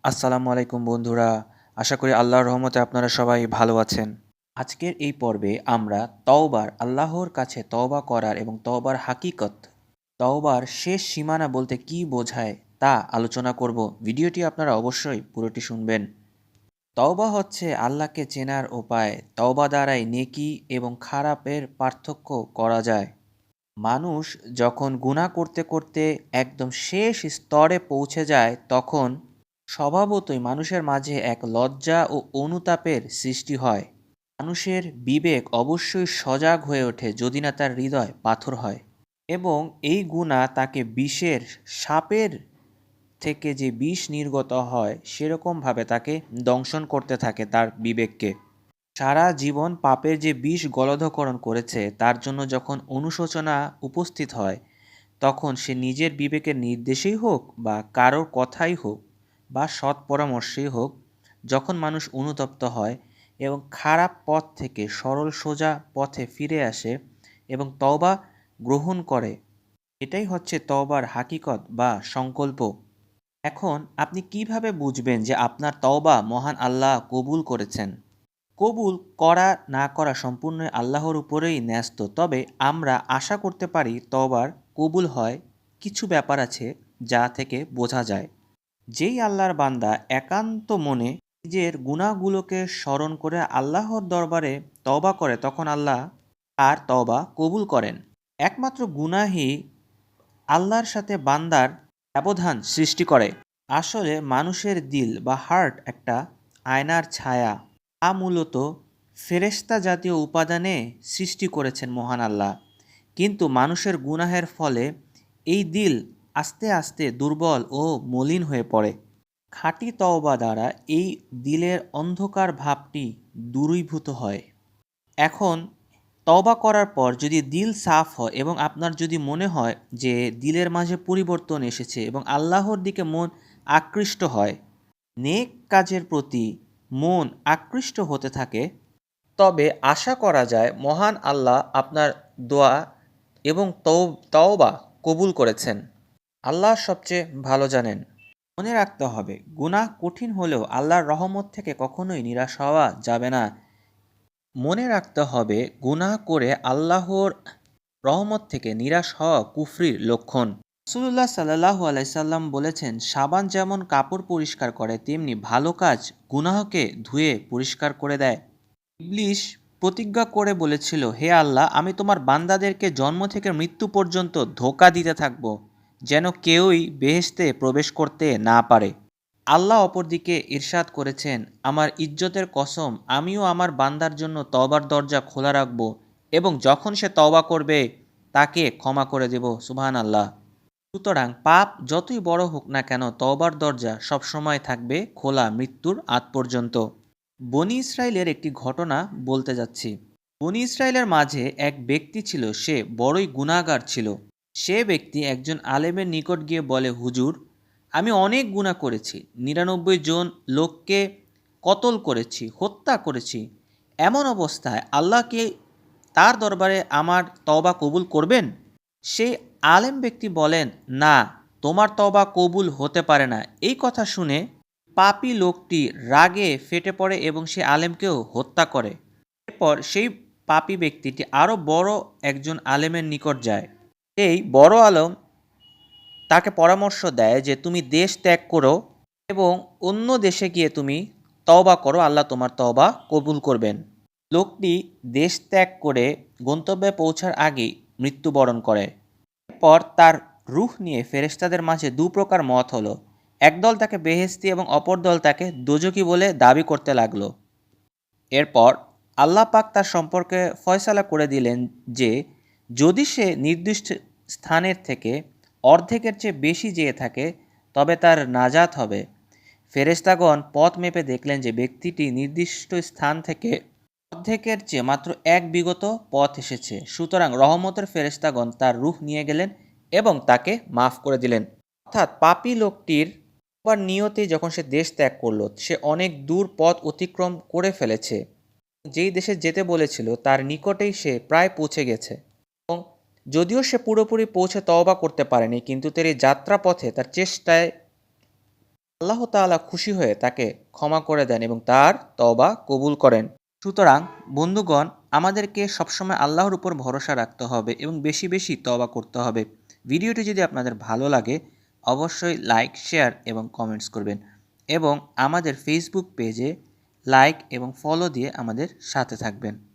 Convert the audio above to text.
আসসালামু আলাইকুম বন্ধুরা। আশা করি আল্লাহর রহমতে আপনারা সবাই ভালো আছেন। আজকের এই পর্বে আমরা আল্লাহর কাছে তওবা করার এবং তওবার হাকিকত, তওবার শেষ সীমানা বলতে কী বোঝায় তা আলোচনা করব। ভিডিওটি আপনারা অবশ্যই পুরোটি শুনবেন। তওবা হচ্ছে আল্লাহকে চেনার উপায়। তওবা দ্বারাই নেকি এবং খারাপের পার্থক্য করা যায়। মানুষ যখন গুনাহ করতে করতে একদম শেষ স্তরে পৌঁছে যায়, তখন স্বভাবতই মানুষের মাঝে এক লজ্জা ও অনুতাপের সৃষ্টি হয়। মানুষের বিবেক অবশ্যই সজাগ হয়ে ওঠে, যদি না তার হৃদয় পাথর হয়। এবং এই গুনাহ তাকে বিষের, সাপের থেকে যে বিষ নির্গত হয় সেরকমভাবে তাকে দংশন করতে থাকে তার বিবেককে। সারা জীবন পাপের যে বিষ গলধকরণ করেছে, তার জন্য যখন অনুশোচনা উপস্থিত হয়, তখন সে নিজের বিবেকের নির্দেশেই হোক বা কারোর কথাই হোক বা সৎ পরামর্শেই হোক, যখন মানুষ অনুতপ্ত হয় এবং খারাপ পথ থেকে সরল সোজা পথে ফিরে আসে এবং তওবা গ্রহণ করে, এটাই হচ্ছে তওবার হাকিকত বা সংকল্প। এখন আপনি কিভাবে বুঝবেন যে আপনার তওবা মহান আল্লাহ কবুল করেছেন? কবুল করা না করা সম্পূর্ণ আল্লাহর উপরেই ন্যস্ত। তবে আমরা আশা করতে পারি তওবার কবুল হয়। কিছু ব্যাপার আছে যা থেকে বোঝা যায়। যেই আল্লাহর বান্দা একান্ত মনে নিজের গুনাহগুলোকে স্মরণ করে আল্লাহর দরবারে তওবা করে, তখন আল্লাহ আর তওবা কবুল করেন। একমাত্র গুনাহই আল্লাহর সাথে বান্দার ব্যবধান সৃষ্টি করে। আসলে মানুষের দিল বা হার্ট একটা আয়নার ছায়া। মূলত ফেরেশতা জাতীয় উপাদানে সৃষ্টি করেছেন মহান আল্লাহ। কিন্তু মানুষের গুনাহের ফলে এই দিল আস্তে আস্তে দুর্বল ও মলিন হয়ে পড়ে। খাঁটি তওবা দ্বারা এই দিলের অন্ধকার ভাবটি দূরীভূত হয়। এখন তওবা করার পর যদি দিল সাফ হয় এবং আপনার যদি মনে হয় যে দিলের মাঝে পরিবর্তন এসেছে এবং আল্লাহর দিকে মন আকৃষ্ট হয়, নেক কাজের প্রতি মন আকৃষ্ট হতে থাকে, তবে আশা করা যায় মহান আল্লাহ আপনার দোয়া এবং তওবা কবুল করেছেন। আল্লাহ সবচেয়ে ভালো জানেন। মনে রাখতে হবে, গুনাহ কঠিন হলেও আল্লাহর রহমত থেকে কখনোই নিরাশ হওয়া যাবে না। মনে রাখতে হবে, গুনাহ করে আল্লাহর রহমত থেকে নিরাশ হওয়া কুফরির লক্ষণ। রাসূলুল্লাহ সাল্লাল্লাহু আলাইহি সাল্লাম বলেছেন, সাবান যেমন কাপড় পরিষ্কার করে, তেমনি ভালো কাজ গুনাহকে ধুয়ে পরিষ্কার করে দেয়। ইবলিস প্রতিজ্ঞা করে বলেছিল, হে আল্লাহ, আমি তোমার বান্দাদেরকে জন্ম থেকে মৃত্যু পর্যন্ত ধোঁকা দিতে থাকব, যেন কেউই বেহেশতে প্রবেশ করতে না পারে। আল্লাহ অপরদিকে ইরশাদ করেছেন, আমার ইজ্জতের কসম, আমিও আমার বান্দার জন্য তওবার দরজা খোলা রাখব এবং যখন সে তওবা করবে তাকে ক্ষমা করে দেব। সুবহানাল্লাহ। সুতরাং পাপ যতই বড় হোক না কেন, তওবার দরজা সবসময় থাকবে খোলা মৃত্যুর আগ পর্যন্ত। বনি ইসরায়েলের একটি ঘটনা বলতে যাচ্ছি। বনি ইসরায়েলের মাঝে এক ব্যক্তি ছিল, সে বড়ই গুনাহগার ছিল। সে ব্যক্তি একজন আলেমের নিকট গিয়ে বলে, হুজুর, আমি অনেক গুনাহ করেছি, ৯৯ জন লোককে কতল করেছি, হত্যা করেছি। এমন অবস্থায় আল্লাহ কি তার দরবারে আমার তওবা কবুল করবেন? সেই আলেম ব্যক্তি বলেন, না, তোমার তওবা কবুল হতে পারে না। এই কথা শুনে পাপী লোকটি রাগে ফেটে পড়ে এবং সে আলেমকেও হত্যা করে। এরপর সেই পাপী ব্যক্তিটি আরও বড় একজন আলেমের নিকট যায়। এই বড় আলেম তাকে পরামর্শ দেয় যে তুমি দেশ ত্যাগ করো এবং অন্য দেশে গিয়ে তুমি তওবা করো, আল্লাহ তোমার তওবা কবুল করবেন। লোকটি দেশ ত্যাগ করে গন্তব্যে পৌঁছার আগেই মৃত্যুবরণ করে। এরপর তার রূহ নিয়ে ফেরেশতাদের মাঝে দু প্রকার মত হলো। একদল তাকে বেহেশতি এবং অপর দল তাকে দোজখী বলে দাবি করতে লাগলো। এরপর আল্লাহ পাক তার সম্পর্কে ফয়সালা করে দিলেন যে যদি সে নির্দিষ্ট স্থানের থেকে অর্ধেকের চেয়ে বেশি যেয়ে থাকে, তবে তার নাজাত হবে। ফেরেশতাগণ পথ মেপে দেখলেন যে ব্যক্তিটি নির্দিষ্ট স্থান থেকে অর্ধেকের চেয়ে মাত্র এক বিগত পথ এসেছে। সুতরাং রহমতের ফেরেশতাগণ তার রূহ নিয়ে গেলেন এবং তাকে মাফ করে দিলেন। অর্থাৎ পাপী লোকটির নিয়তে যখন সে দেশ ত্যাগ করলো, সে অনেক দূর পথ অতিক্রম করে ফেলেছে। যেই দেশে যেতে বলেছিল তার নিকটেই সে প্রায় পৌঁছে গেছে এবং যদিও সে পুরোপুরি পৌঁছে তওবা করতে পারেনি, কিন্তু তার এই যাত্রাপথে তার চেষ্টায় আল্লাহ তাআলা খুশি হয়ে তাকে ক্ষমা করে দেন এবং তার তওবা কবুল করেন। সুতরাং বন্ধুগণ, আমাদেরকে সবসময় আল্লাহর উপর ভরসা রাখতে হবে এবং বেশি বেশি তওবা করতে হবে। ভিডিওটি যদি আপনাদের ভালো লাগে অবশ্যই লাইক, শেয়ার এবং কমেন্টস করবেন এবং আমাদের ফেসবুক পেজে লাইক এবং ফলো দিয়ে আমাদের সাথে থাকবেন।